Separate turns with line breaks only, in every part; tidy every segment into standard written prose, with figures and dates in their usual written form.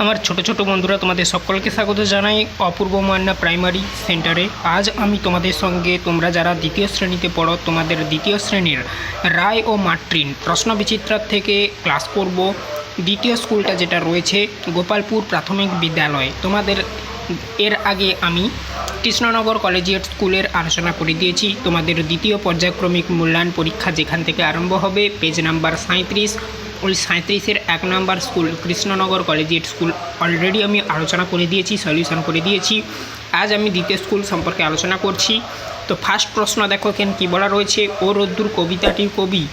আমার ছোট ছোট বন্ধুরা, তোমাদের সকলকে স্বাগত জানাই অপূর্ব মান্না প্রাইমারি সেন্টারে। আজ আমি তোমাদের সঙ্গে তোমরা যারা দ্বিতীয় শ্রেণীতে পড়ো, তোমাদের দ্বিতীয় শ্রেণীর রায় ও মাট্রিন প্রশ্ন বিচিত্রার থেকে ক্লাস করব। দ্বিতীয় স্কুলটা যেটা রয়েছে গোপালপুর প্রাথমিক বিদ্যালয়, তোমাদের এর আগে আমি কৃষ্ণনগর কলেজিয়েট স্কুলের আলোচনা করে দিয়েছি। তোমাদের দ্বিতীয় পর্যায়ক্রমিক মূল্যায়ন পরীক্ষা যেখান থেকে আরম্ভ হবে, পেজ নাম্বার 37, ওই 37-এর 1 number school Krishnanagar collegiate school already আমি আলোচনা করে দিয়েছি, সলিউশন করে দিয়েছি। আজ আমি দ্বিতীয় স্কুল সম্পর্কে আলোচনা করছি। তো ফার্স্ট প্রশ্ন দেখো কী বলা রয়েছে, ও রোদ্দুর কবিতাটির কবি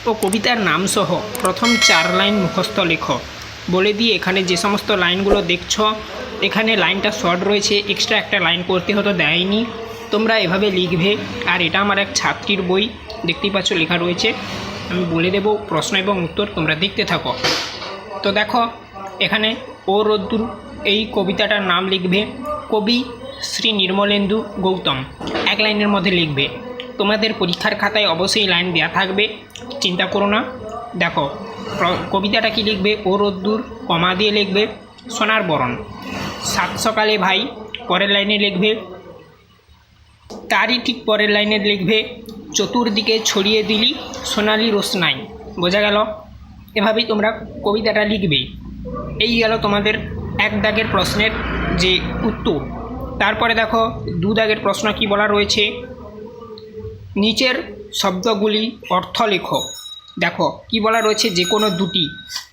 ও কবিতার নামসহ প্রথম 4 লাইন মুখস্থ লেখো। বলে দিয়ে এখানে যে সমস্ত লাইনগুলো দেখছো, এখানে লাইনটা শর্ট রয়েছে, এক্সট্রা একটা লাইন করতে হতো, দেয়নি। তোমরা এভাবে লিখবে। আর এটা আমার এক ছাত্রীর বই, দেখতেই পাচ্ছ লেখা রয়েছে। আমি বলে দেব প্রশ্ন এবং উত্তর, তোমরা দেখতে থাকো। তো দেখো এখানে ও রোদ্দুর এই কবিতাটার নাম লিখবে, কবি শ্রী নির্মলেন্দু গৌতম, 1 লাইনের মধ্যে লিখবে। তোমাদের পরীক্ষার খাতায় অবশ্যই লাইন দেওয়া থাকবে, চিন্তা করো না। দেখো কবিতাটা কি লিখবে, ও রোদ্দুর কমা দিয়ে লিখবে সোনার বরণ, 7 সকালে ভাই, পরের লাইনে লিখবে তারই ঠিক পরের লাইনে লিখবে চতুর্দিকে ছড়িয়ে দিলি সোনালি রোশনাই। বোঝা গেল? এভাবেই তোমরা কবিতাটা লিখবে। এই গেল তোমাদের 1 দাগের প্রশ্নের যে উত্তর। তারপরে দেখো 2 দাগের প্রশ্ন কি বলা রয়েছে, নিচের শব্দগুলি অর্থ লেখো। দেখো কি বলা রয়েছে, যে কোনো দুটি,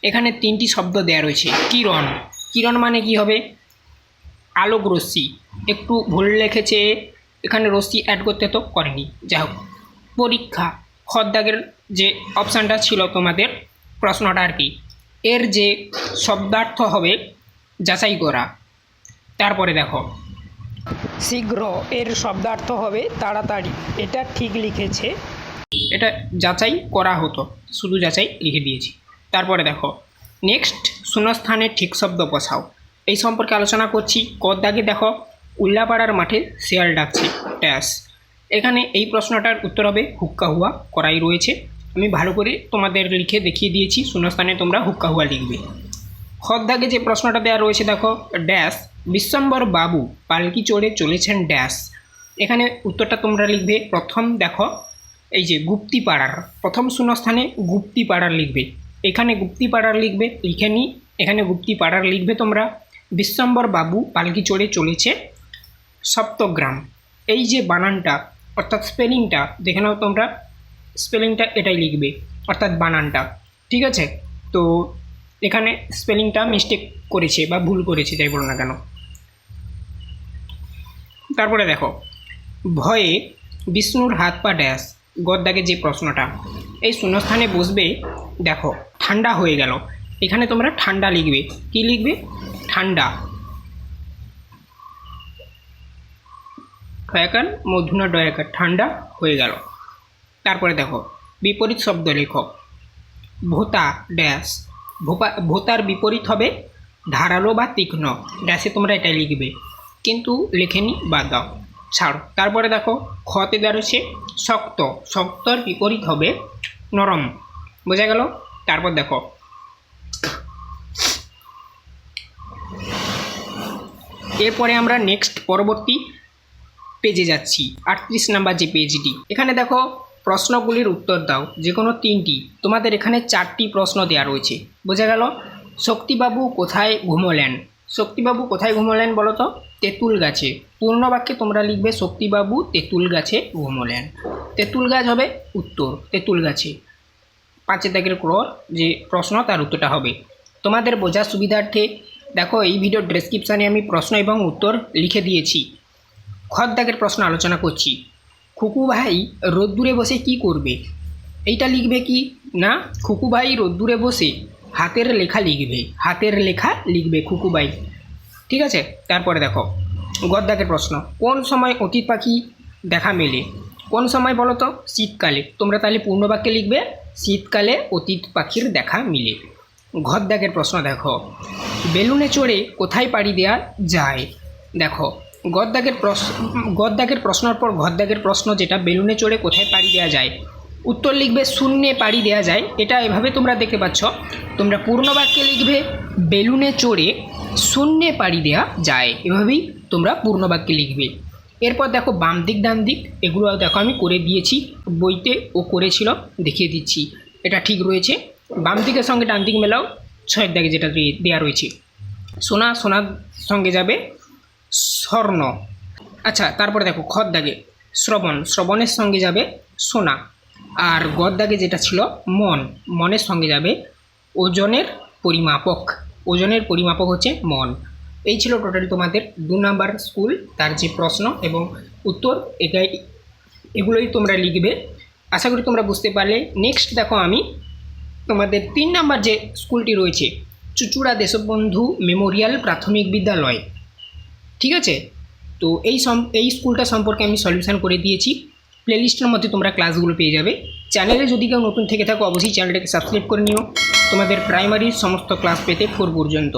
এখানে 3টি শব্দ দেয়া রয়েছে। কিরণ, কিরণ মানে কি হবে, আলোক রশ্মি। একটু ভুল লিখেছে, এখানে রশ্মি অ্যাড করতে তো করেনি, যাই হোক। পরীক্ষা, খদ্দাগের যে অপশানটা ছিল তোমাদের প্রশ্নটা আর কি, এর যে শব্দার্থ হবে যাচাই করা। তারপরে দেখো শীঘ্র, এর শব্দার্থ হবে তাড়াতাড়ি। এটা ঠিক লিখেছে, এটা যাচাই করা হতো, শুধু যাচাই লিখে দিয়েছি। তারপরে দেখো নেক্সট, শূন্যস্থানে ঠিক শব্দ বসাও। এই সম্পর্কে আলোচনা করছি। দাগে দেখো, উল্লাপাড়ার মাঠে শেয়াল ডাকছে ড্যাশ। এখানে এই প্রশ্নটার উত্তর হবে হুক্কা হুয়া করাই রয়েছে, আমি ভালো করে তোমাদের লিখে দেখিয়ে দিয়েছি। শূন্যস্থানে তোমরা হুক্কা হুয়া লিখবে। দাগে যে প্রশ্নটা দেওয়া রয়েছে দেখো, ড্যাশ বিশ্বম্বর বাবু পালকি চড়ে চলেছেন ড্যাশ। এখানে উত্তরটা তোমরা লিখবে প্রথম, দেখো এই যে গুপ্তিপাড়ার, প্রথম শূন্যস্থানে গুপ্তিপাড়ার লিখবে। এখানে গুপ্তিপাড়ার লিখবে, লিখে নি, এখানে গুপ্তিপাড়ার লিখবে তোমরা। বিশ্বম্বর বাবু পালকি চড়ে চলেছে সপ্তগ্রাম। এই যে বানানটা অর্থাৎ স্পেলিংটা দেখে নাও তোমরা, স্পেলিংটা এটাই লিখবে অর্থাৎ বানানটা, ঠিক আছে? তো এখানে স্পেলিংটা মিস্টেক করেছে বা ভুল করেছে, যাই বলো না কেন। তারপরে দেখো ভয়ে বিষ্ণুর হাত পা ড্যাশ। গদ্দাকে যে প্রশ্নটা, এই শূন্যস্থানে বসবে, দেখো ঠান্ডা হয়ে গেল। এখানে তোমরা ঠান্ডা লিখবে, কি লিখবে, ঠান্ডা। খয়াকার মধুনা ডয়াকার, ঠান্ডা হয়ে গেল। তারপরে দেখো বিপরীত শব্দ লেখো। ভোতা ড্যাশ, ভোতার বিপরীত হবে ধারালো বা তীক্ষ্ণ, ড্যাশে তোমরা এটা লিখবে, কিন্তু লেখেনি, বাদ দাও, ছাড়ো। তারপরে দেখো খতে দাঁড়িয়েছে শক্ত, শক্তর বিপরীত হবে নরম। বোঝা গেল? তারপর দেখো এরপরে আমরা নেক্সট পরবর্তী পেজে যাচ্ছি, 38 নাম্বার যে পেজটি। এখানে দেখো প্রশ্নগুলির উত্তর দাও, যে কোনো 3টি। তোমাদের এখানে 4টি প্রশ্ন দেওয়া রয়েছে। বোঝা গেল? শক্তিবাবু কোথায় ঘুমোলেন। শক্তিবাবু কোথায় ঘুমোলেন বলো তো, তেঁতুল গাছে। পূর্ণ বাক্যে তোমরা লিখবে শক্তিবাবু তেঁতুল গাছে ঘুমোলেন। তেঁতুল গাছ হবে উত্তর, তেঁতুল গাছে। 5 দাগের যে প্রশ্ন, তার উত্তরটা হবে। তোমাদের বোঝার সুবিধার্থে দেখো এই ভিডিওর ডেসক্রিপশানে আমি প্রশ্ন এবং উত্তর লিখে দিয়েছি। দাগের প্রশ্ন আলোচনা করছি। খুকু ভাই রোদ্দুরে বসে কি করবে। এইটা লিখবে কি না, খুকু ভাই রোদ্দুরে বসে হাতের লেখা লিখবে, হাতের লেখা লিখবে খুকু ভাই, ঠিক আছে? তারপরে দেখো দাগের প্রশ্ন, কোন সময় অতীত পাখি দেখা মেলে। কোন সময় বলো তো, শীতকালে। তোমরা তাহলে পূর্ণবাক্যে লিখবে শীতকালে অতীত পাখির দেখা মিলে। দাগের প্রশ্ন দেখো, বেলুনে চড়ে কোথায় পাড়ি দেওয়া যায়। দেখো দাগের প্রশ্নের পর দাগের প্রশ্ন যেটা, বেলুনে চড়ে কোথায় পাড়ি দেওয়া যায়, উত্তর লিখবে শূন্যে পাড়ি দেওয়া যায়। এটা এভাবে তোমরা দেখতে পাচ্ছ। তোমরা পূর্ণ বাক্যে লিখবে বেলুনে চড়ে শূন্যে পাড়ি দেওয়া যায়। এভাবেই তোমরা পূর্ণ বাক্যে লিখবে। এরপর দেখো বাম দিক ডান দিক, এগুলো দেখো আমি করে দিয়েছি, বইতে ও করেছিল, দেখিয়ে দিচ্ছি। এটা ঠিক রয়েছে। বাম দিকের সঙ্গে ডান দিক মেলাও, 6 দাগে যেটা দেওয়া রয়েছে। সোনা, সোনার সঙ্গে যাবে স্বর্ণ। আচ্ছা, তারপরে দেখো খর দাগে শ্রবণ, শ্রবণের সঙ্গে যাবে সোনা। আর গদ দাগে যেটা ছিল মন, মনের সঙ্গে যাবে ওজনের পরিমাপক। ওজনের পরিমাপক হচ্ছে মন। এই ছিল টোটাল তোমাদের 2 নাম্বার স্কুল, তার যে প্রশ্ন এবং উত্তর, এগুলোই তোমরা লিখবে। আশা করি তোমরা বুঝতে পারলে। নেক্সট দেখো আমি তোমাদের 3 নাম্বার যে স্কুলটি রয়েছে, চুঁচুড়া দেশবন্ধু মেমোরিয়াল প্রাথমিক বিদ্যালয়। ঠিক আছে, তো এই স্কুলটা সম্পর্কে আমি সলিউশন করে দিয়েছি। প্লেলিস্টের মধ্যে তোমরা ক্লাসগুলো পেয়ে যাবে। চ্যানেলে যদি কেউ নতুন থেকে থাকো অবশ্যই চ্যানেলটাকে সাবস্ক্রাইব করে নিও তোমাদের প্রাইমারির সমস্ত ক্লাস পেতে 4 পর্যন্ত।